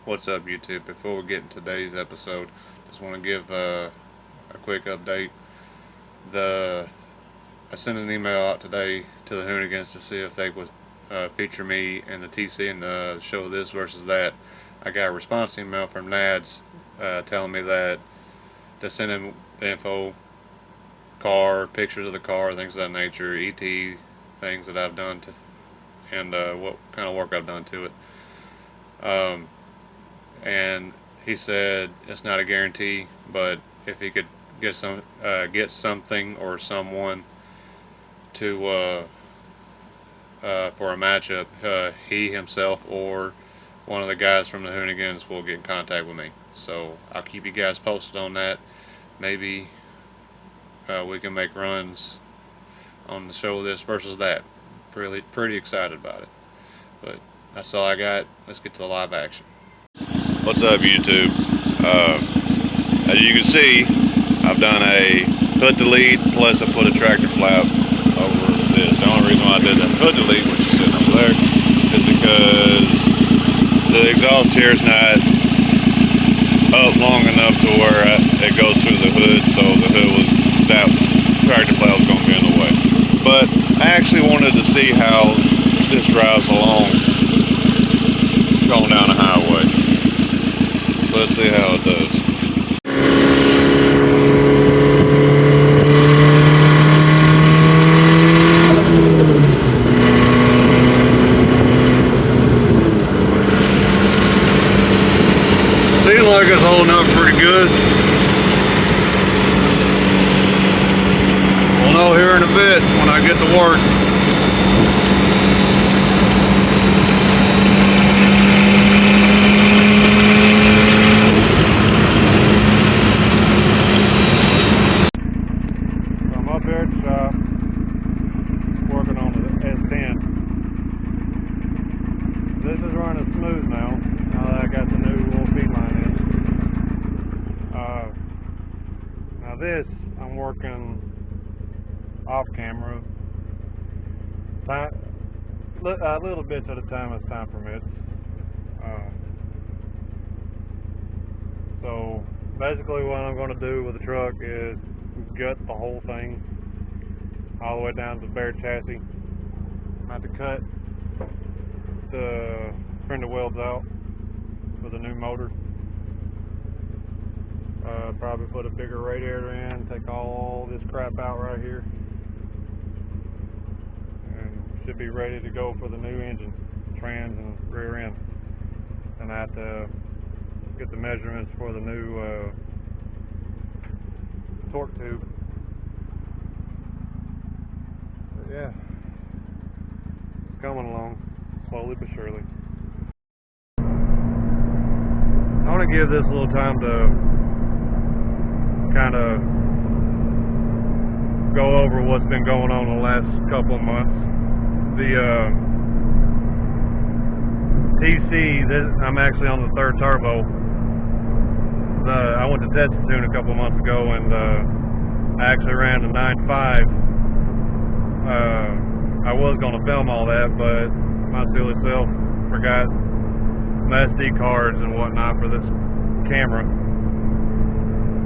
What's up, YouTube? Before we get into today's episode, just want to give a quick update. The I sent an email out today to the Hoonigans to see if they would feature me in the TC and show this versus that. I got a response email from Nads telling me that to send him the info, car, pictures of the car, things of that nature, ET things that I've done to, and what kind of work I've done to it. Um, and he said it's not a guarantee, but if he could get something or someone to for a matchup, he himself or one of the guys from the Hoonigans will get in contact with me. So I'll keep you guys posted on that. Maybe we can make runs on the show this versus that. Pretty excited about it. But that's all I got. Let's get to the live action. What's up, YouTube? As you can see, I've done a hood delete plus I put a tractor flap over this. The only reason why I did that hood delete, which is sitting over there, is because the exhaust here is not up long enough to where it goes through the hood, so the hood was, that tractor flap was going to be in the way. But I actually wanted to see how this drives along going down the highway. So let's see how it does. Seems like it's holding up pretty good. We'll know here in a bit when I get to work. This is running smooth now that I got the new little feed line in. Now this, I'm working off camera, little bits at a time as time permits. So basically what I'm going to do with the truck is gut the whole thing all the way down to the bare chassis. I have to cut the fender welds out with a new motor. Probably put a bigger radiator in, take all this crap out right here, and should be ready to go for the new engine, trans and rear end. And I have to get the measurements for the new torque tube. But yeah, it's coming along slowly but surely. I want to give this a little time to kind of go over what's been going on in the last couple of months. The TC, I'm actually on the third turbo. I went to Texas a couple of months ago, and I actually ran the 9.5. I was going to film all that, but my silly self forgot my SD cards and whatnot for this camera.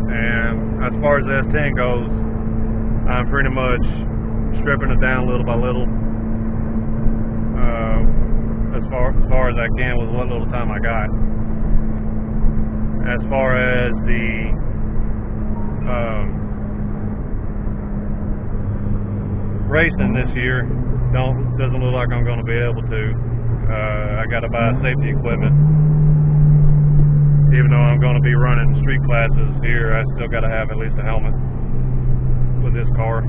And as far as the S10 goes, I'm pretty much stripping it down little by little, as far as I can with what little time I got. As far as the racing this year, doesn't look like I'm going to be able to. I got to buy safety equipment. Even though I'm going to be running street classes here, I still got to have at least a helmet with this car.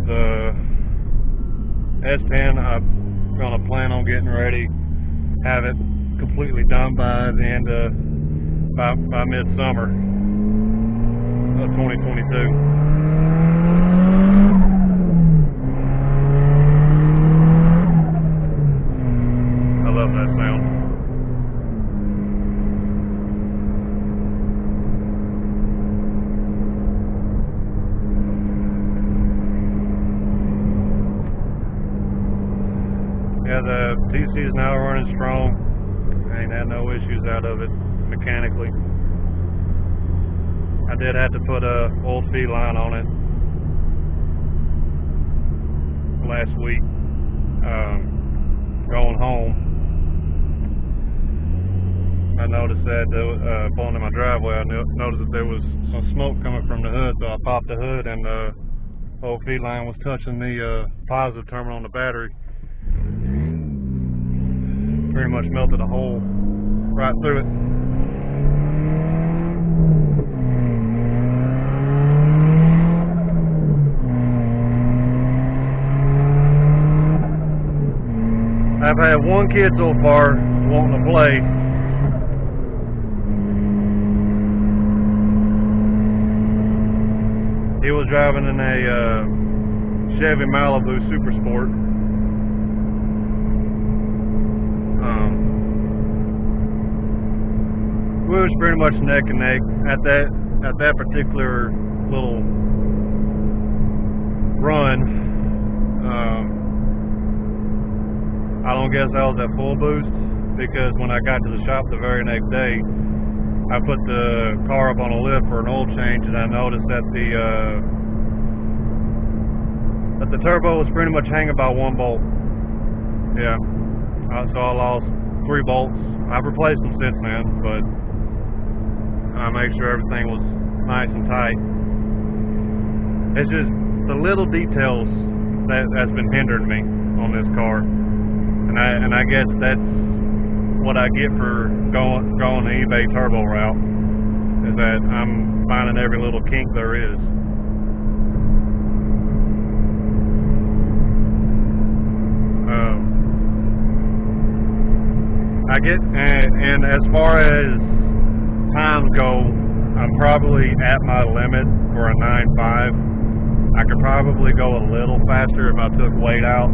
The S10, I'm going to plan on getting ready, have it completely done by the end of by midsummer of 2022. That sound. Yeah, the TC is now running strong. I ain't had no issues out of it mechanically. I did have to put a old feed line on it last week. Going home, I noticed that pulling in my driveway, I noticed that there was some smoke coming from the hood, so I popped the hood, and the old feed line was touching the positive terminal on the battery. Pretty much melted a hole right through it. I've had one kid so far wanting to play. He was driving in a Chevy Malibu Super Sport. We was pretty much neck and neck at that particular little run. I don't guess I was at full boost, because when I got to the shop the very next day, I put the car up on a lift for an oil change, and I noticed that the turbo was pretty much hanging by one bolt. Yeah, so I lost 3 bolts. I've replaced them since then, but I made sure everything was nice and tight. It's just the little details that's been hindering me on this car. And I guess that's what I get for going the eBay turbo route, is that I'm finding every little kink there is. And as far as times go, I'm probably at my limit for a 9.5. I could probably go a little faster if I took weight out.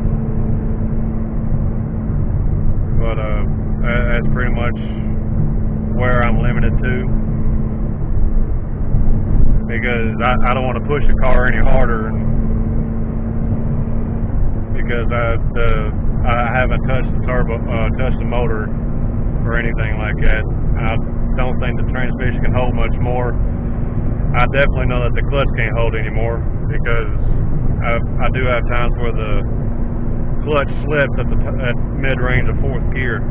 But that's pretty much where I'm limited to, because I don't want to push the car any harder, because I haven't touched the turbo, touched the motor or anything like that. I don't think the transmission can hold much more. I definitely know that the clutch can't hold anymore, because I do have times where the clutch slips at mid-range of 4th gear,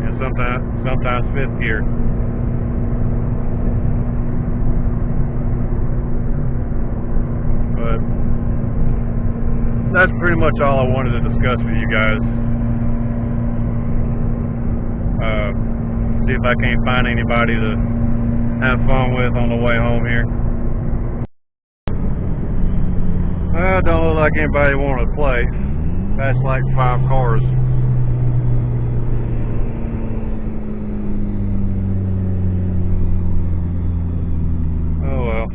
and sometimes 5th gear. But that's pretty much all I wanted to discuss with you guys. See if I can't find anybody to have fun with on the way home here. Don't look like anybody wanted to play. That's like 5 cars. Oh well.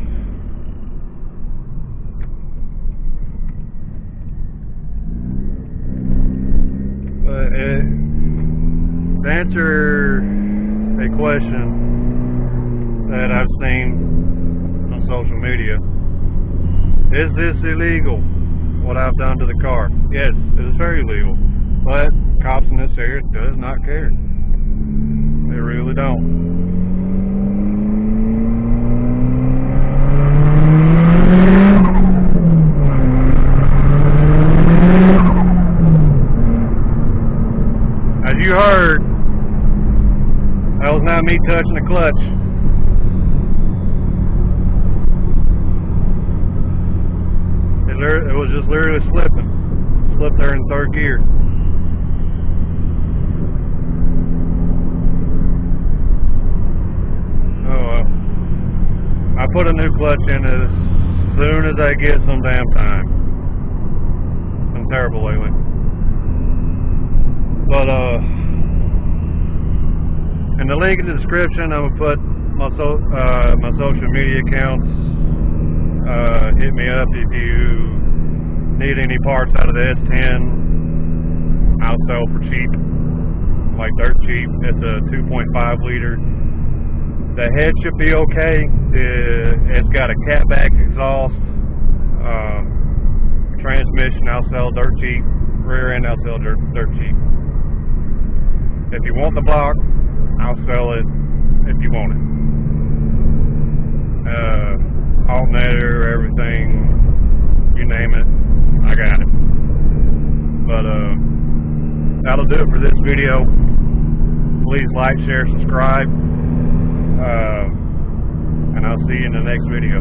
To answer a question that I've seen on social media, is this illegal, what I've done to the car? Yes, it is very illegal, but cops in this area does not care. They really don't. As you heard, that was not me touching the clutch. It was just literally slipping. Slipped there in 3rd gear. Oh well. I put a new clutch in as soon as I get some damn time. It's been terrible lately. But in the link in the description, I'm gonna put my social media accounts. Hit me up if you need any parts out of the S10. I'll sell for cheap, like dirt cheap. It's a 2.5 liter. The head should be okay. It's got a catback exhaust. Transmission I'll sell dirt cheap rear end I'll sell dirt cheap. If you want the block, I'll sell it if you want it. Alternator, everything, you name it, I got it. But that'll do it for this video. Please like, share, subscribe, and I'll see you in the next video.